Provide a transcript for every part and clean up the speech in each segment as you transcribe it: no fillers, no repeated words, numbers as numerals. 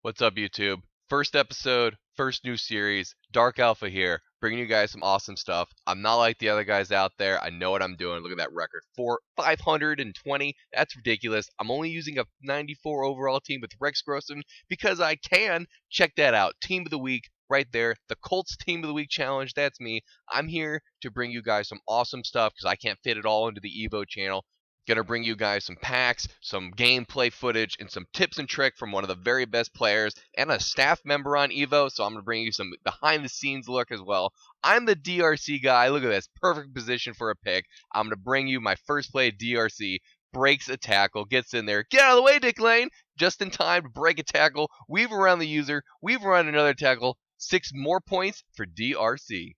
What's up, YouTube? First episode, first new series, Dark Alpha here, bringing you guys some awesome stuff. I'm not like the other guys out there. I know what I'm doing. Look at that record. 520. That's ridiculous. I'm only using a 94 overall team with Rex Grossman because I can. Check that out. Team of the Week right there. The Colts Team of the Week Challenge. That's me. I'm here to bring you guys some awesome stuff because I can't fit it all into the Evo channel. Gonna bring you guys some packs, some gameplay footage, and some tips and tricks from one of the very best players and a staff member on Evo. So I'm gonna bring you some behind the scenes look as well. I'm the DRC guy. Look at this, perfect position for a pick. I'm gonna bring you my first play at DRC. Breaks a tackle, gets in there, get out of the way, Dick Lane, just in time to break a tackle, weave around the user, weave around another tackle. 6 more points for DRC.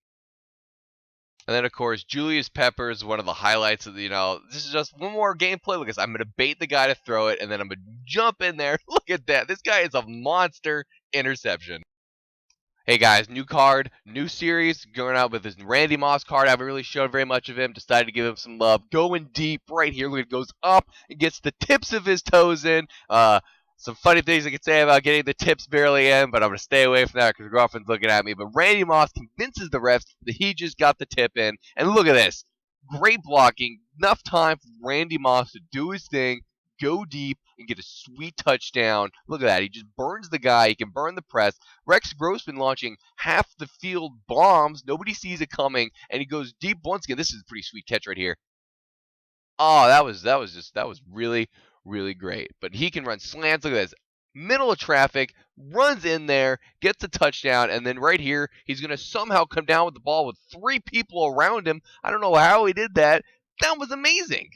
And then, of course, Julius Peppers, one of the highlights of the, this is just one more gameplay. Look, I'm going to bait the guy to throw it, and then I'm going to jump in there. Look at that. This guy is a monster interception. Hey, guys, new card, new series, going out with this Randy Moss card. I haven't really shown very much of him. Decided to give him some love. Going deep right here. Look, it goes up. It gets the tips of his toes in. Some funny things I could say about getting the tips barely in, but I'm going to stay away from that because the girlfriend's looking at me. But Randy Moss convinces the refs that he just got the tip in. And look at this. Great blocking. Enough time for Randy Moss to do his thing, go deep, and get a sweet touchdown. Look at that. He just burns the guy. He can burn the press. Rex Grossman launching half the field bombs. Nobody sees it coming, and he goes deep once again. This is a pretty sweet catch right here. Oh, that was really great. But he can run slants. Look at this. Middle of traffic, runs in there, gets a touchdown, and then right here, he's going to somehow come down with the ball with 3 people around him. I don't know how he did that. That was amazing.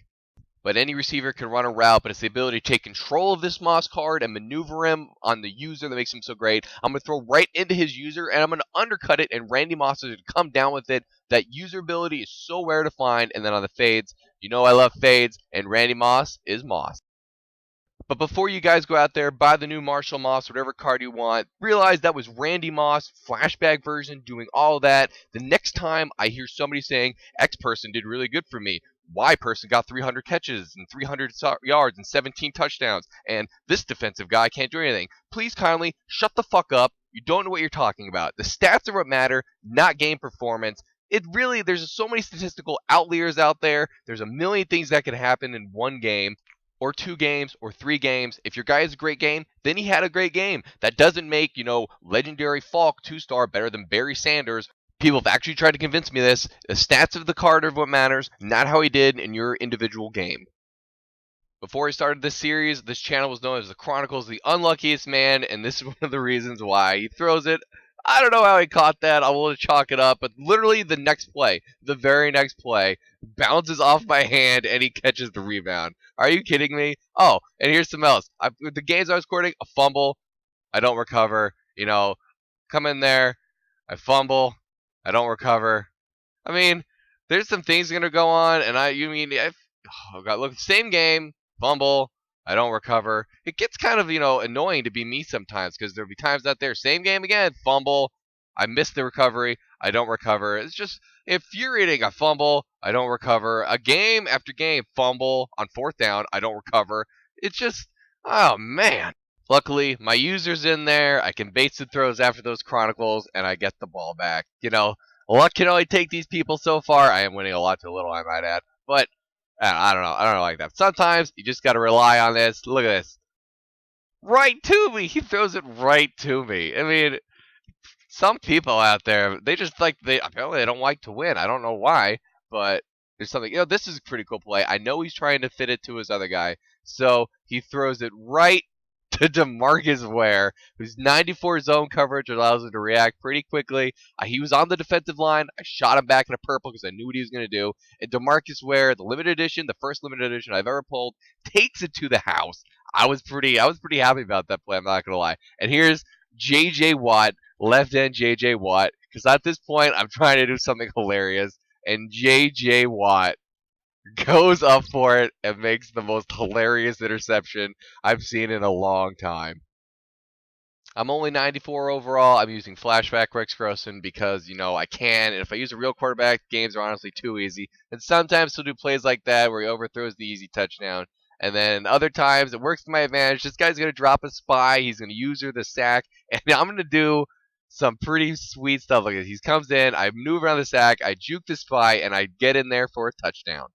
But any receiver can run a route, but it's the ability to take control of this Moss card and maneuver him on the user that makes him so great. I'm going to throw right into his user, and I'm going to undercut it, and Randy Moss is going to come down with it. That user ability is so rare to find. And then on the fades, you know I love fades, and Randy Moss is Moss. But before you guys go out there, buy the new Marshall Moss, whatever card you want, realize that was Randy Moss, flashback version, doing all of that. The next time I hear somebody saying, X person did really good for me, Y person got 300 catches and 300 yards and 17 touchdowns, and this defensive guy can't do anything, please kindly shut the fuck up. You don't know what you're talking about. The stats are what matter, not game performance. There's so many statistical outliers out there. There's a million things that could happen in one game, or 2 games, or 3 games. If your guy has a great game, then he had a great game. That doesn't make, Legendary Falk 2-star better than Barry Sanders. People have actually tried to convince me this. The stats of the card are what matters, not how he did in your individual game. Before I started this series, this channel was known as the Chronicles of the Unluckiest Man, and this is one of the reasons why he throws it. I don't know how he caught that. I will chalk it up, but literally the next play, the very next play, bounces off my hand and he catches the rebound. Are you kidding me? Oh, and here's some else. The games I was recording, a fumble, I don't recover. Come in there, I fumble, I don't recover. I mean, there's some things going to go on, and oh God, look, same game, fumble, I don't recover. It gets kind of, annoying to be me sometimes because there'll be times out there, same game again, fumble, I miss the recovery, I don't recover. It's just infuriating. I fumble, I don't recover. A game after game, fumble on 4th down, I don't recover. It's just, oh man. Luckily, my user's in there. I can bait some throws after those Chronicles, and I get the ball back. Luck can only take these people so far. I am winning a lot too little, I might add. But I don't know. I don't like that. Sometimes you just got to rely on this. Look at this. Right to me. He throws it right to me. I mean, some people out there, apparently they don't like to win. I don't know why, but there's something. This is a pretty cool play. I know he's trying to fit it to his other guy. So he throws it right to DeMarcus Ware, whose 94 zone coverage allows him to react pretty quickly. He was on the defensive line. I shot him back in a purple because I knew what he was going to do. And DeMarcus Ware, the first limited edition I've ever pulled, takes it to the house. I was pretty happy about that play, I'm not going to lie. And here's J.J. Watt, left end J.J. Watt, because at this point I'm trying to do something hilarious. And J.J. Watt goes up for it and makes the most hilarious interception I've seen in a long time. I'm only 94 overall. I'm using flashback Rex Grossman because, I can. And if I use a real quarterback, games are honestly too easy. And sometimes he'll do plays like that where he overthrows the easy touchdown. And then other times it works to my advantage. This guy's gonna drop a spy. He's gonna use her the sack, and I'm gonna do some pretty sweet stuff like this. He comes in, I maneuver around the sack, I juke the spy, and I get in there for a touchdown.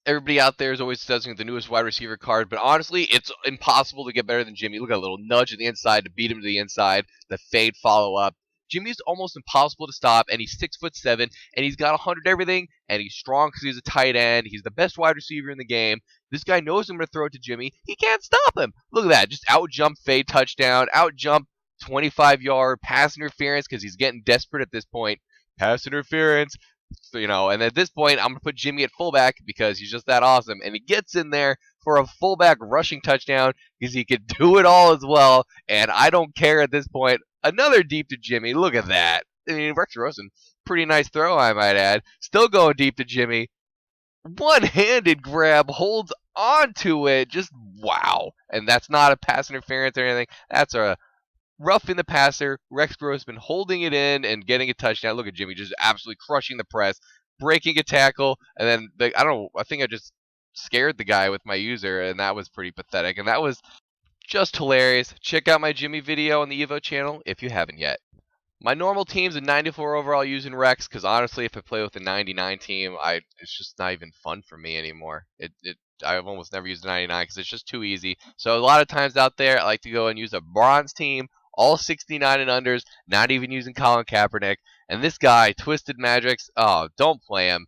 Everybody out there is always discussing the newest wide receiver card, but honestly, it's impossible to get better than Jimmy. Look at a little nudge at the inside to beat him to the inside, the fade follow up. Jimmy's almost impossible to stop, and he's 6'7", and he's got 100 everything, and he's strong because he's a tight end. He's the best wide receiver in the game. This guy knows I'm going to throw it to Jimmy. He can't stop him. Look at that. Just out jump fade touchdown, out jump 25-yard pass interference because he's getting desperate at this point. Pass interference. So, and at this point, I'm going to put Jimmy at fullback because he's just that awesome. And he gets in there for a fullback rushing touchdown because he can do it all as well. And I don't care at this point. Another deep to Jimmy. Look at that. I mean, Rex Rosen, pretty nice throw, I might add. Still going deep to Jimmy. One-handed grab, holds onto it. Just wow. And that's not a pass interference or anything. That's a roughing the passer. Rex Grossman holding it in and getting a touchdown. Look at Jimmy just absolutely crushing the press, breaking a tackle, and then I think I just scared the guy with my user, and that was pretty pathetic. And that was just hilarious. Check out my Jimmy video on the Evo channel if you haven't yet. My normal team's a 94 overall using Rex, because honestly, if I play with a 99 team, it's just not even fun for me anymore. I've almost never used a 99 because it's just too easy. So a lot of times out there, I like to go and use a bronze team, all 69 and unders, not even using Colin Kaepernick. And this guy, Twisted Magics, oh, don't play him.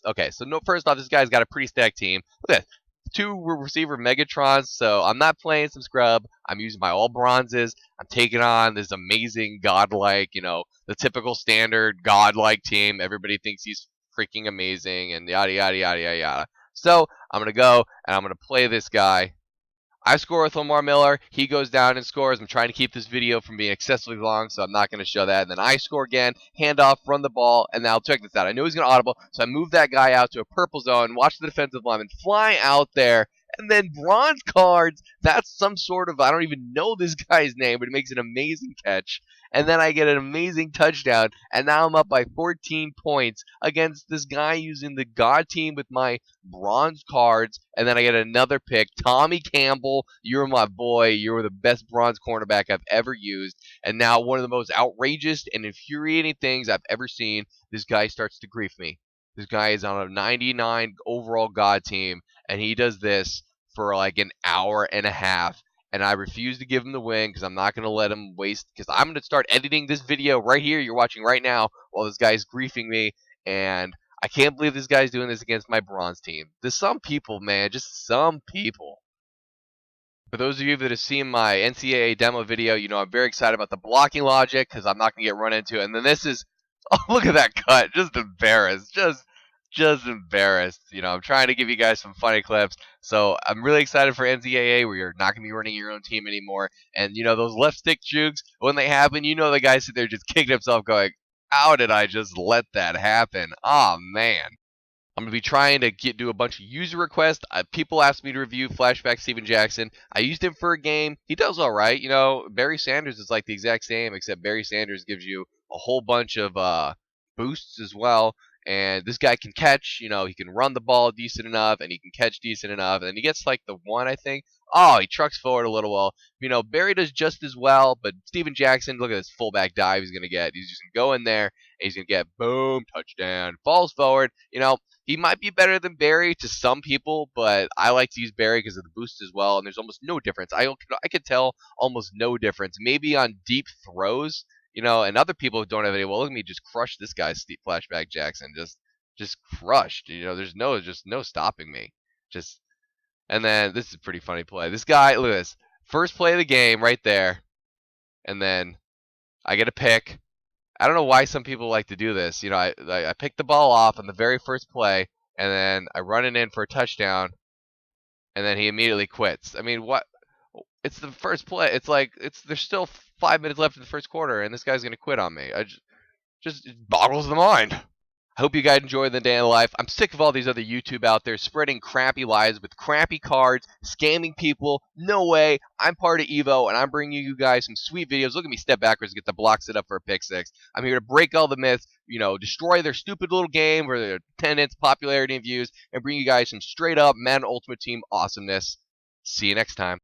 Okay, so first off, this guy's got a pretty stacked team. Look at that. 2 receiver Megatrons, so I'm not playing some scrub. I'm using my all bronzes. I'm taking on this amazing godlike, the typical standard godlike team. Everybody thinks he's freaking amazing and yada, yada, yada, yada, yada. So I'm going to go and I'm going to play this guy. I score with Lamar Miller. He goes down and scores. I'm trying to keep this video from being excessively long, so I'm not going to show that. And then I score again, handoff, run the ball, and now check this out. I know he's going to audible, so I move that guy out to a purple zone, watch the defensive lineman fly out there, and then bronze cards. That's some sort of, I don't even know this guy's name, but he makes an amazing catch. And then I get an amazing touchdown, and now I'm up by 14 points against this guy using the God team with my bronze cards, and then I get another pick. Tommy Campbell, you're my boy. You were the best bronze cornerback I've ever used, and now one of the most outrageous and infuriating things I've ever seen, this guy starts to grief me. This guy is on a 99 overall God team, and he does this for like an hour and a half. And I refuse to give him the win because I'm not going to let him waste, because I'm going to start editing this video right here you're watching right now while this guy's griefing me, and I can't believe this guy's doing this against my bronze team. There's some people, man, just some people. For those of you that have seen my NCAA demo video, I'm very excited about the blocking logic because I'm not going to get run into. And then this is, oh, look at that cut. Just embarrassed. Just embarrassed. I'm trying to give you guys some funny clips. So I'm really excited for NCAA where you're not going to be running your own team anymore. And, those left stick jukes, when they happen, the guy sit there just kicking himself going, how did I just let that happen? Oh, man. I'm going to be trying to do a bunch of user requests. People asked me to review Flashback Steven Jackson. I used him for a game. He does all right. Barry Sanders is like the exact same, except Barry Sanders gives you a whole bunch of boosts as well. And this guy can catch. He can run the ball decent enough, and he can catch decent enough. And he gets like the one, I think. Oh, he trucks forward a little well. Barry does just as well, but Steven Jackson, look at this fullback dive he's going to get. He's just going to go in there, and he's going to get, boom, touchdown, falls forward. He might be better than Barry to some people, but I like to use Barry because of the boost as well, and there's almost no difference. I could tell almost no difference. Maybe on deep throws, and other people don't have any. Well, look at me just crush this guy's Flashback Jackson. Just crushed. There's no stopping me. And then this is a pretty funny play. This guy, look at this. First play of the game right there, and then I get a pick. I don't know why some people like to do this. I pick the ball off on the very first play, and then I run it in for a touchdown, and then he immediately quits. I mean, what? It's the first play. There's still 5 minutes left in the first quarter, and this guy's gonna quit on me. It boggles the mind. I hope you guys enjoy the day in life. I'm sick of all these other YouTube out there spreading crappy lies with crappy cards, scamming people. No way. I'm part of Evo, and I'm bringing you guys some sweet videos. Look at me step backwards and get the block set up for a pick six. I'm here to break all the myths, destroy their stupid little game or their attendance, popularity, and views, and bring you guys some straight up Madden Ultimate Team awesomeness. See you next time.